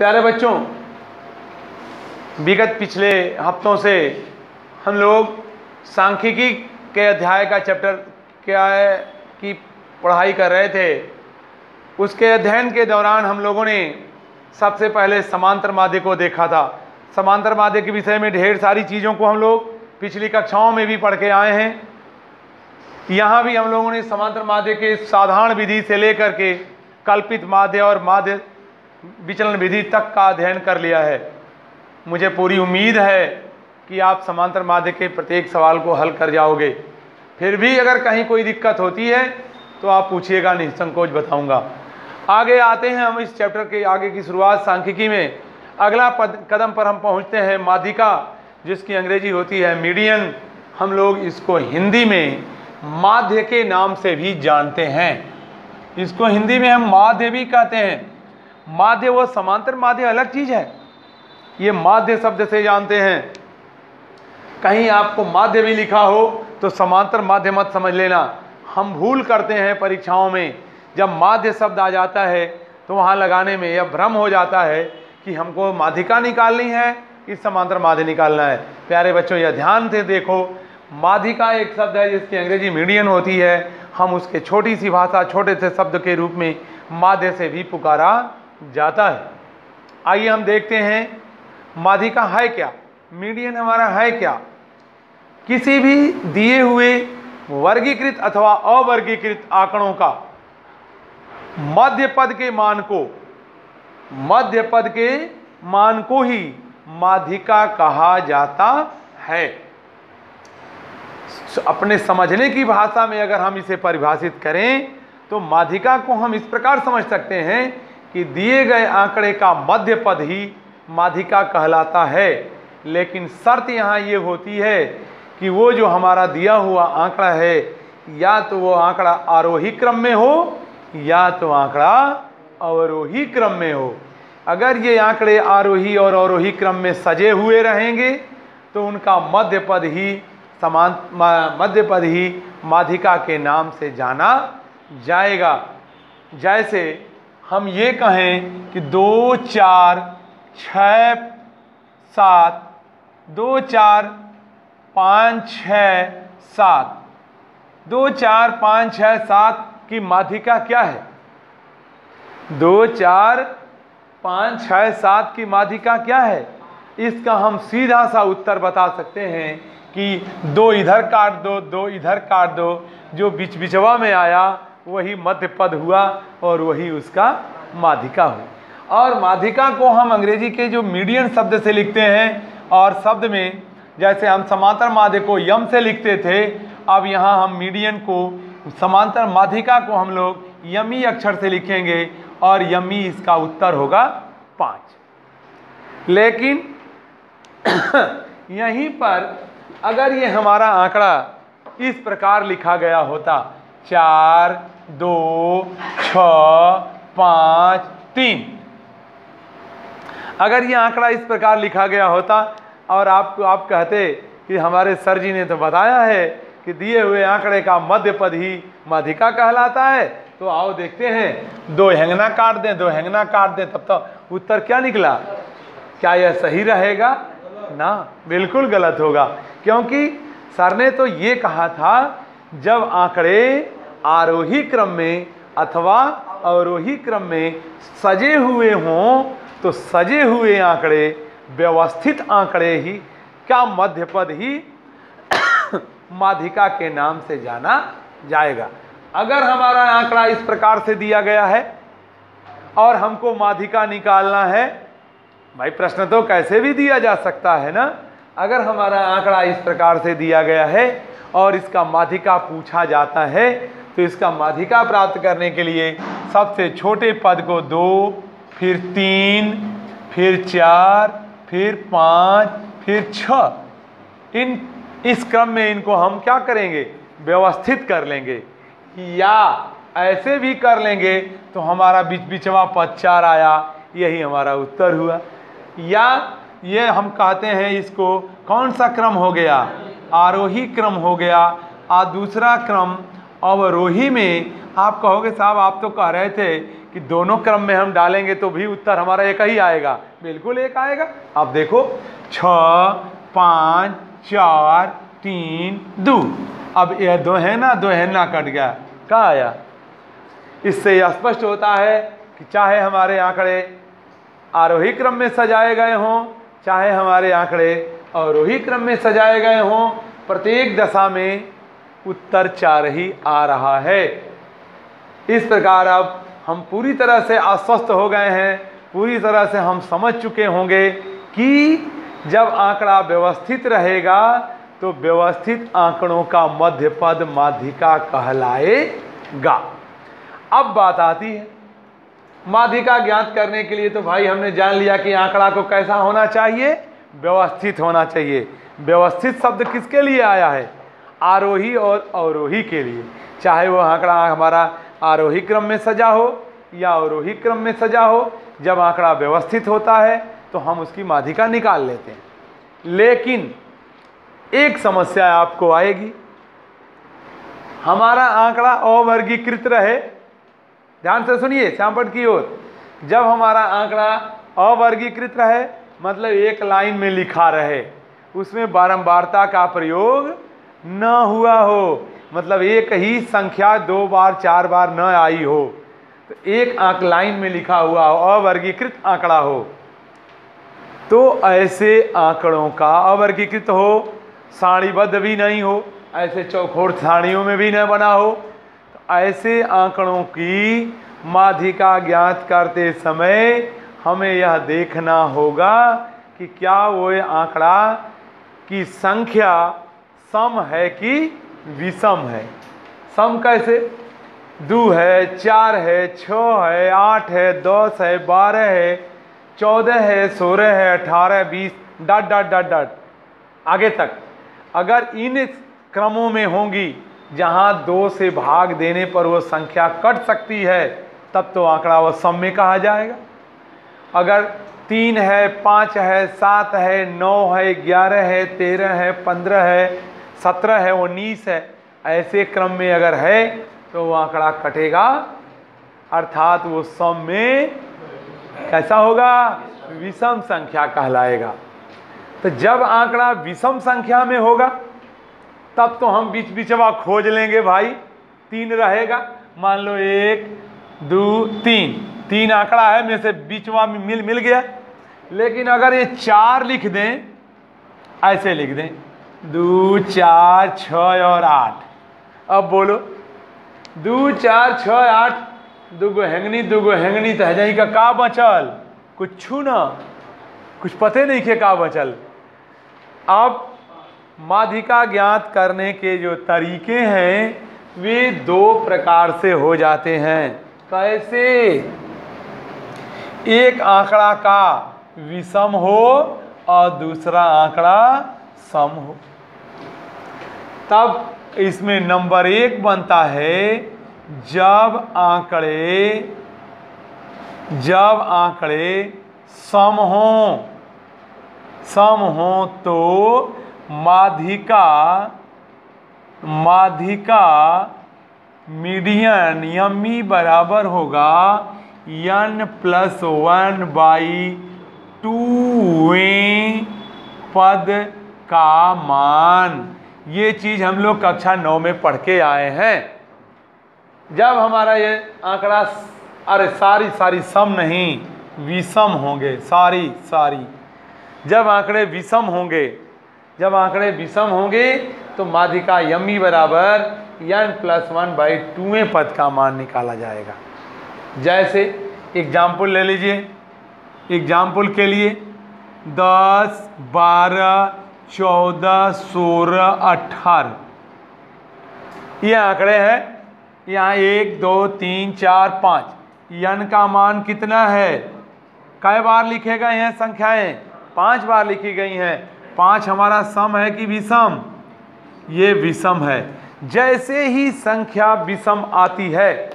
प्यारे बच्चों, विगत पिछले हफ्तों से हम लोग सांख्यिकी के अध्याय का चैप्टर क्या है की पढ़ाई कर रहे थे। उसके अध्ययन के दौरान हम लोगों ने सबसे पहले समांतर माध्य को देखा था। समांतर माध्य के विषय में ढेर सारी चीज़ों को हम लोग पिछली कक्षाओं में भी पढ़ के आए हैं। यहाँ भी हम लोगों ने समांतर माध्य के साधारण विधि से लेकर के कल्पित माध्य और माध्य विचलन विधि तक का अध्ययन कर लिया है। मुझे पूरी उम्मीद है कि आप समांतर माध्य के प्रत्येक सवाल को हल कर जाओगे। फिर भी अगर कहीं कोई दिक्कत होती है तो आप पूछिएगा, निसंकोच बताऊंगा। आगे आते हैं हम इस चैप्टर के आगे की शुरुआत सांख्यिकी में। अगला कदम पर हम पहुंचते हैं माध्यिका, जिसकी अंग्रेजी होती है मीडियन। हम लोग इसको हिंदी में माध्य के नाम से भी जानते हैं। इसको हिंदी में हम माध्य भी कहते हैं। माध्य व समांतर माध्य अलग चीज़ है। ये माध्य शब्द से जानते हैं। कहीं आपको माध्य भी लिखा हो तो समांतर माध्य मत समझ लेना। हम भूल करते हैं परीक्षाओं में, जब माध्य शब्द आ जाता है तो वहाँ लगाने में यह भ्रम हो जाता है कि हमको माध्यिका निकालनी है कि समांतर माध्य निकालना है। प्यारे बच्चों, यह ध्यान से देखो, माध्यिका एक शब्द है जिसकी अंग्रेजी मीडियन होती है। हम उसके छोटी सी भाषा, छोटे से शब्द के रूप में माध्य से भी पुकारा जाता है। आइए हम देखते हैं माध्यिका है क्या, मीडियन हमारा है क्या। किसी भी दिए हुए वर्गीकृत अथवा अवर्गीकृत आंकड़ों का मध्य पद के मान को ही माध्यिका कहा जाता है। अपने समझने की भाषा में अगर हम इसे परिभाषित करें तो माध्यिका को हम इस प्रकार समझ सकते हैं कि दिए गए आंकड़े का मध्य पद ही माध्यिका कहलाता है। लेकिन शर्त यहाँ ये होती है कि वो जो हमारा दिया हुआ आंकड़ा है, या तो वो आंकड़ा आरोही क्रम में हो या तो आंकड़ा अवरोही क्रम में हो। अगर ये आंकड़े आरोही और अवरोही क्रम में सजे हुए रहेंगे तो उनका मध्य पद ही माध्यिका के नाम से जाना जाएगा। जैसे हम ये कहें कि 2 4 6 7, 2 4 5 6 7, 2 4 5 6 7 की माध्यिका क्या है? 2 4 5 6 7 की माध्यिका क्या है? इसका हम सीधा सा उत्तर बता सकते हैं कि 2 इधर काट दो, 2 इधर काट दो, जो बिचवा में आया वही मध्य पद हुआ और वही उसका माध्यिका हुई। और माध्यिका को हम अंग्रेजी के जो मीडियन शब्द से लिखते हैं, और शब्द में जैसे हम समांतर माध्य को यम से लिखते थे, अब यहाँ हम मीडियन को, समांतर माध्यिका को हम लोग यमी अक्षर से लिखेंगे और यमी इसका उत्तर होगा 5। लेकिन यहीं पर अगर ये हमारा आंकड़ा इस प्रकार लिखा गया होता 4 2 6 5 3, अगर ये आंकड़ा इस प्रकार लिखा गया होता और आप कहते कि हमारे सर जी ने तो बताया है कि दिए हुए आंकड़े का मध्य पद ही माध्यिका कहलाता है, तो आओ देखते हैं, 2 हेंगना काट दें, 2 हेंगना काट दें, तब तो उत्तर क्या निकला? क्या यह सही रहेगा? ना, बिल्कुल गलत होगा। क्योंकि सर ने तो ये कहा था जब आंकड़े आरोही क्रम में अथवा अवरोही क्रम में सजे हुए हों तो सजे हुए आंकड़े, व्यवस्थित आंकड़े ही का मध्य पद ही माध्यिका के नाम से जाना जाएगा। अगर हमारा आंकड़ा इस प्रकार से दिया गया है और हमको माध्यिका निकालना है, भाई प्रश्न तो कैसे भी दिया जा सकता है ना। अगर हमारा आंकड़ा इस प्रकार से दिया गया है और इसका माध्यिका पूछा जाता है तो इसका माध्यिका प्राप्त करने के लिए सबसे छोटे पद को 2, फिर 3, फिर 4, फिर 5, फिर 6, इस क्रम में इनको हम क्या करेंगे? व्यवस्थित कर लेंगे, या ऐसे भी कर लेंगे तो हमारा बिचवा पद 4 आया, यही हमारा उत्तर हुआ। या ये हम कहते हैं इसको कौन सा क्रम हो गया? आरोही क्रम हो गया। दूसरा क्रम अवरोही में आप कहोगे साहब आप तो कह रहे थे कि दोनों क्रम में हम डालेंगे तो भी उत्तर हमारा एक ही आएगा? बिल्कुल एक आएगा। अब देखो 6 5 4 3 2, अब ये दो है ना कट गया, क्या आया? इससे यह स्पष्ट होता है कि चाहे हमारे आंकड़े आरोही क्रम में सजाए गए हों, चाहे हमारे आंकड़े अवरोही क्रम में सजाए गए हों, प्रत्येक दशा में उत्तर 4 ही आ रहा है। इस प्रकार अब हम पूरी तरह से आश्वस्त हो गए हैं, पूरी तरह से हम समझ चुके होंगे कि जब आंकड़ा व्यवस्थित रहेगा तो व्यवस्थित आंकड़ों का मध्य पद माध्यिका कहलाएगा। अब बात आती है माध्यिका ज्ञात करने के लिए। तो भाई हमने जान लिया कि आंकड़ा को कैसा होना चाहिए? व्यवस्थित होना चाहिए। व्यवस्थित शब्द किसके लिए आया है? आरोही और अवरोही के लिए। चाहे वो आंकड़ा हमारा आरोही क्रम में सजा हो या अवरोही क्रम में सजा हो, जब आंकड़ा व्यवस्थित होता है तो हम उसकी माध्यिका निकाल लेते हैं। लेकिन एक समस्या आपको आएगी, हमारा आंकड़ा अवर्गीकृत रहे। ध्यान से सुनिए श्यामपट की ओर। जब हमारा आंकड़ा अवर्गीकृत रहे मतलब एक लाइन में लिखा रहे, उसमें बारंबारता का प्रयोग न हुआ हो, मतलब एक ही संख्या 2 बार 4 बार न आई हो, तो एक आंक लाइन में लिखा हुआ हो, अवर्गीकृत आंकड़ा हो, तो ऐसे आंकड़ों का अवर्गीकृत हो, सारणीबद्ध भी नहीं हो, ऐसे चौखोर सारणियों में भी न बना हो, तो ऐसे आंकड़ों की माध्यिका ज्ञात करते समय हमें यह देखना होगा कि क्या वो आंकड़ा की संख्या सम है कि विषम है। सम कैसे? 2 है, 4 है, 6 है, 8 है, 10 है, 12 है, 14 है, 16 है, 18, 20 डॉट डॉट डॉट डॉट आगे तक। अगर इन क्रमों में होंगी जहां 2 से भाग देने पर वो संख्या कट सकती है, तब तो आंकड़ा वो सम में कहा जाएगा। अगर 3 है, 5 है, 7 है, 9 है, 11 है, 13 है, 15 है, 17 है, 19 है, ऐसे क्रम में अगर है तो वो आंकड़ा कटेगा, अर्थात वो सम में कैसा होगा? विषम संख्या कहलाएगा। तो जब आंकड़ा विषम संख्या में होगा तब तो हम बीच बीचवा खोज लेंगे भाई। 3 रहेगा, मान लो 1 2 3 आंकड़ा है, में से बीचवा में मिल गया। लेकिन अगर ये 4 लिख दें, ऐसे लिख दें 2 4 6 और 8, अब बोलो 2 4 6 8, 2 गो हैंगनी तो है का बचल? कुछ ना, कुछ पते नहीं के का बचल। अब माध्यिका ज्ञात करने के जो तरीके हैं वे 2 प्रकार से हो जाते हैं। कैसे? एक आंकड़ा का विषम हो और दूसरा आंकड़ा सम हो, तब इसमें नंबर 1 बनता है जब आंकड़े सम हो तो माध्यिका मीडियन यमी बराबर होगा n+1/2वें पद का मान। ये चीज हम लोग कक्षा 9 में पढ़ के आए हैं। जब हमारा ये आंकड़ा, अरे सारी सम नहीं विषम होंगे, सारी जब आंकड़े विषम होंगे तो माध्यिका यमी बराबर n+1/2वें पद का मान निकाला जाएगा। जैसे एग्जाम्पल ले लीजिए, एग्जाम्पल के लिए 10 12 14 16 18 ये आंकड़े हैं। यहाँ 1 2 3 4 5, n का मान कितना है? कई बार लिखे गए हैं संख्याएं? 5 बार लिखी गई हैं। 5 हमारा सम है कि विषम? ये विषम है। जैसे ही संख्या विषम आती है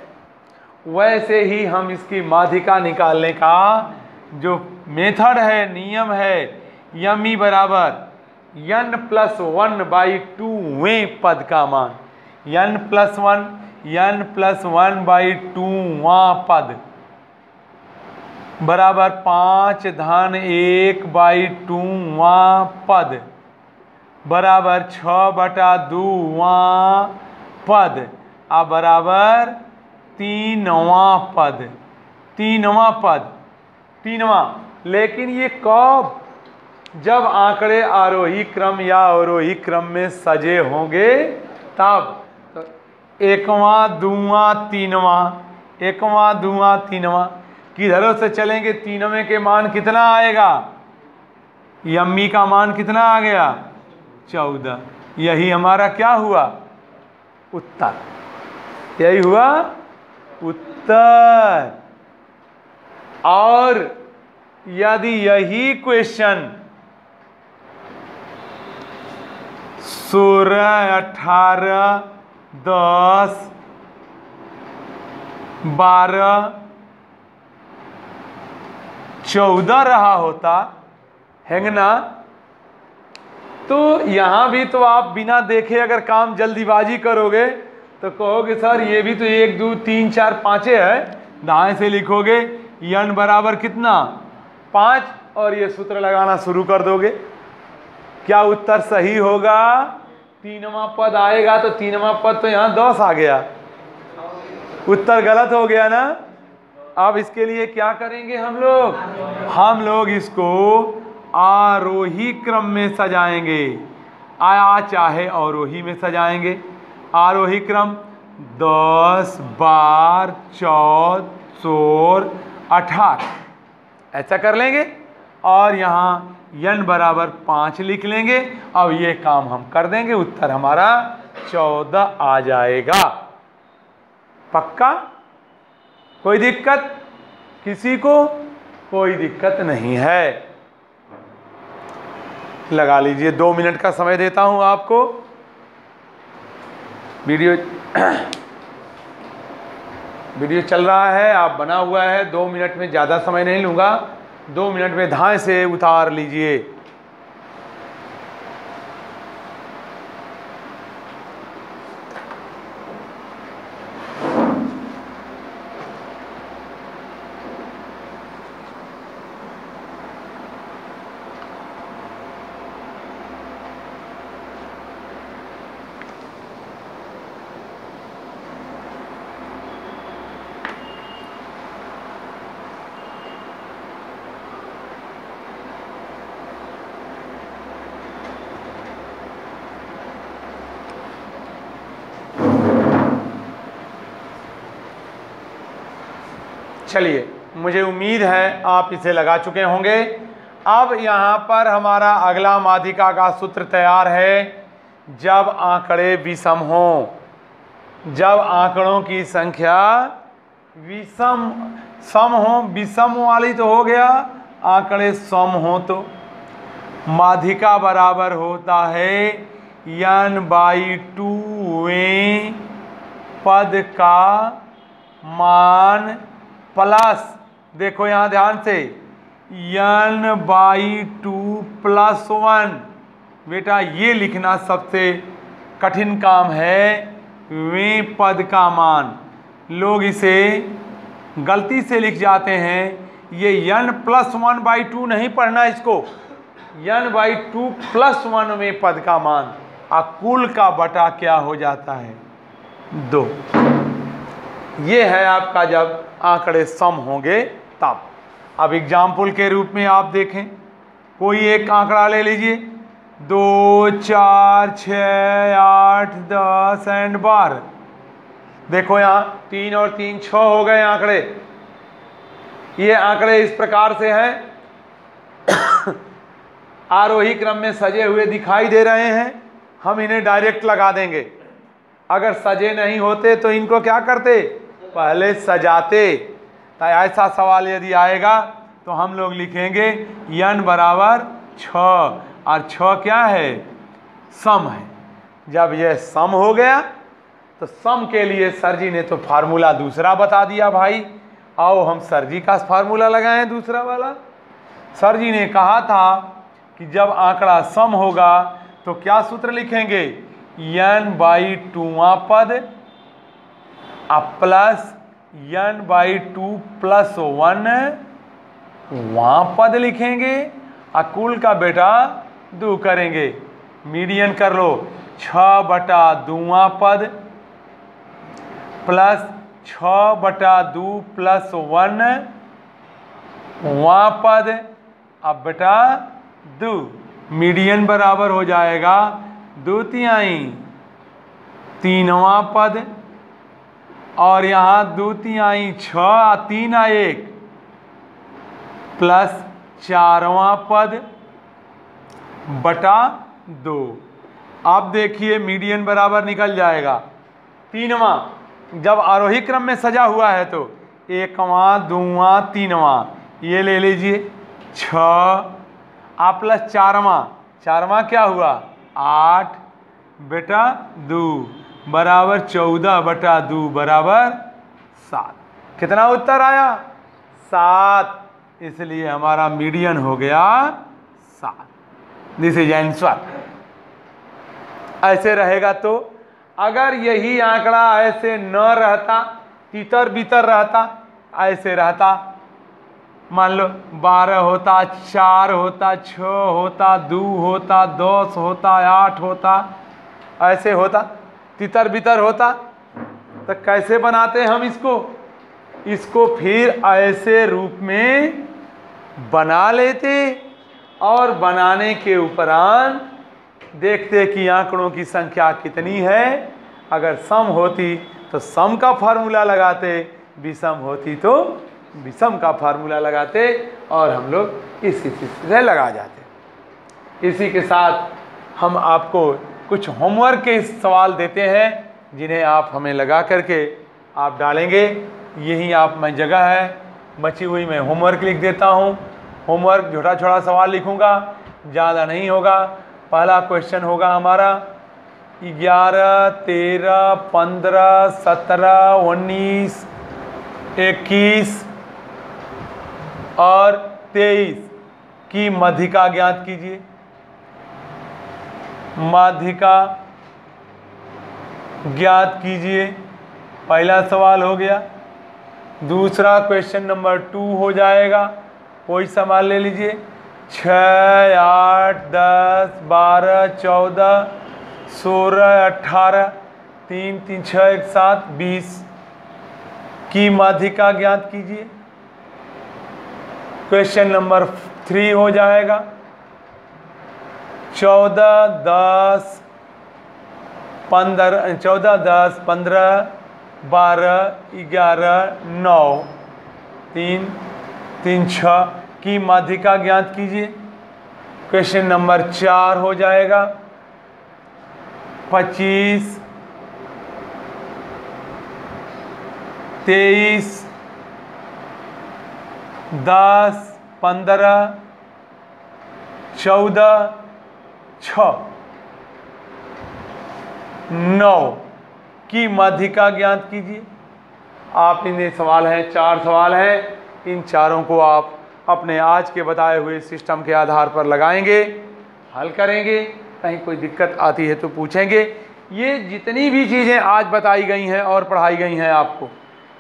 वैसे ही हम इसकी माध्यिका निकालने का जो मेथड है, नियम है, यमी बराबर n+1/2वें पद का मान, n+1/2वां पद बराबर 5/1/2वां पद बराबर 6/2वां पद अब बराबर 3वां पद, 3वां पद, 3वां। लेकिन ये कब? जब आंकड़े आरोही क्रम या अवरोही क्रम में सजे होंगे तब। तो 1वां 2वां 3वां, 1वां 2वां 3वां किधरों से चलेंगे? तीनों के मान कितना आएगा? यम्मी का मान कितना आ गया? 14। यही हमारा क्या हुआ? उत्तर। यही हुआ उत्तर। और यदि यही क्वेश्चन 16, 18, 10, 12, 14 रहा होता है ना, तो यहां भी तो आप बिना देखे अगर काम जल्दीबाजी करोगे तो कहोगे सर ये भी तो 1 2 3 4 5 है। दाएं से लिखोगे n बराबर कितना? 5 और ये सूत्र लगाना शुरू कर दोगे। क्या उत्तर सही होगा? 3वां पद आएगा तो 3वां पद तो यहां 10 आ गया, उत्तर गलत हो गया ना। अब इसके लिए क्या करेंगे हम लोग इसको आरोही क्रम में सजाएंगे, चाहे अवरोही में सजाएंगे। आरोही क्रम 10, 12, 14, 16, 18 ऐसा कर लेंगे और यहाँ n बराबर 5 लिख लेंगे। अब ये काम हम कर देंगे, उत्तर हमारा 14 आ जाएगा। पक्का? कोई दिक्कत किसी को? कोई दिक्कत नहीं है। लगा लीजिए, 2 मिनट का समय देता हूं आपको। वीडियो चल रहा है, आप बना हुआ है। 2 मिनट में ज़्यादा समय नहीं लूँगा, 2 मिनट में धाए से उतार लीजिए। चलिए, मुझे उम्मीद है आप इसे लगा चुके होंगे। अब यहाँ पर हमारा अगला माध्यिका का सूत्र तैयार है। जब आंकड़े विषम हों, जब आंकड़ों की संख्या सम हो, विषम वाली तो हो गया, आंकड़े सम हो तो माध्यिका बराबर होता है n/2वें पद का मान प्लस, देखो यहाँ ध्यान से, n/2 + 1। बेटा ये लिखना सबसे कठिन काम है, वें पद का मान। लोग इसे गलती से लिख जाते हैं। ये n + 1/2 नहीं पढ़ना इसको, n/2 + 1 वें पद का मान। कुल का बटा क्या हो जाता है? 2। ये है आपका जब आंकड़े सम होंगे तब। अब एग्जाम्पल के रूप में आप देखें, कोई एक आंकड़ा ले लीजिए, 2, 4, 6, 8, 10 एंड 12। देखो यहाँ 3 और 3 6 हो गए आंकड़े। ये आंकड़े इस प्रकार से हैं, आरोही क्रम में सजे हुए दिखाई दे रहे हैं। हम इन्हें डायरेक्ट लगा देंगे। अगर सजे नहीं होते तो इनको क्या करते? पहले सजाते। तो ऐसा सवाल यदि आएगा तो हम लोग लिखेंगे n बराबर 6, और 6 क्या है? सम है। जब यह सम हो गया तो सम के लिए सर जी ने तो फार्मूला दूसरा बता दिया। भाई आओ हम सर जी का फार्मूला लगाएं दूसरा वाला। सर जी ने कहा था कि जब आंकड़ा सम होगा तो क्या सूत्र लिखेंगे? n/2वां पद प्लस n/2 + 1 वहाँ पद लिखेंगे और कुल का बेटा 2 करेंगे। मीडियन कर लो 6/2वां पद प्लस 6/2 प्लस 1 वहाँ पद अब बेटा 2। मीडियन बराबर हो जाएगा 2/3 3वां पद और यहाँ 2/3 6 और 3 1 प्लस 4वां पद बटा 2। अब देखिए मीडियन बराबर निकल जाएगा 3वां, जब आरोही क्रम में सजा हुआ है तो 1वां 2वां 3वां, ये ले लीजिए 6 आप प्लस 4वां क्या हुआ 8 बेटा 2 बराबर 14/2 बराबर 7। कितना उत्तर आया 7, इसलिए हमारा मीडियन हो गया 7। This is answer. ऐसे रहेगा तो अगर यही आंकड़ा ऐसे न रहता, तितर बितर रहता, ऐसे रहता, मान लो 12 होता, 4 होता, 6 होता, 2 होता, 10 होता, 8 होता, ऐसे होता, तितर बितर होता, तो कैसे बनाते हम इसको फिर ऐसे रूप में बना लेते और बनाने के उपरांत देखते कि आंकड़ों की संख्या कितनी है। अगर सम होती तो सम का फार्मूला लगाते, विषम होती तो विषम का फार्मूला लगाते और हम लोग इसी से लगा जाते। इसी के साथ हम आपको कुछ होमवर्क के सवाल देते हैं जिन्हें आप हमें लगा करके आप डालेंगे। यही आप में जगह है, बची हुई मैं होमवर्क लिख देता हूँ। होमवर्क छोटा छोटा सवाल लिखूँगा, ज़्यादा नहीं होगा। पहला क्वेश्चन होगा हमारा 11, 13, 15, 17, 19, 21 और 23 की माध्यिका ज्ञात कीजिए। माध्यिका ज्ञात कीजिए, पहला सवाल हो गया। दूसरा क्वेश्चन नंबर 2 हो जाएगा, कोई सवाल ले लीजिए। 6, 8, 10, 12, 14, 16, 18, 3, 3, 6, 1, 7, 20 की माध्यिका ज्ञात कीजिए। क्वेश्चन नंबर 3 हो जाएगा 14, 10, 15, 12, 11, 9, 3, 3, 6 की माध्यिका ज्ञात कीजिए। क्वेश्चन नंबर 4 हो जाएगा 25, 23, 10, 15, 14, 6, 9 की माध्यिका ज्ञात कीजिए। आप इन्हें सवाल हैं, 4 सवाल हैं, इन चारों को आप अपने आज के बताए हुए सिस्टम के आधार पर लगाएंगे, हल करेंगे। कहीं कोई दिक्कत आती है तो पूछेंगे। ये जितनी भी चीज़ें आज बताई गई हैं और पढ़ाई गई हैं आपको,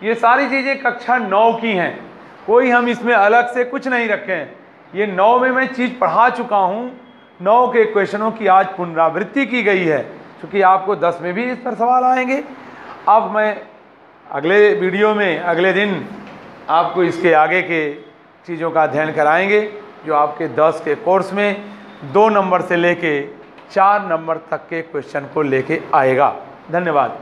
ये सारी चीज़ें कक्षा 9 की हैं। कोई हम इसमें अलग से कुछ नहीं रखे हैं। ये 9 में मैं चीज़ पढ़ा चुका हूँ। 9 के क्वेश्चनों की आज पुनरावृत्ति की गई है, क्योंकि आपको 10 में भी इस पर सवाल आएंगे। अब मैं अगले वीडियो में अगले दिन आपको इसके आगे के चीज़ों का अध्ययन कराएंगे, जो आपके 10 के कोर्स में 2 नंबर से लेके 4 नंबर तक के क्वेश्चन को लेके आएगा। धन्यवाद।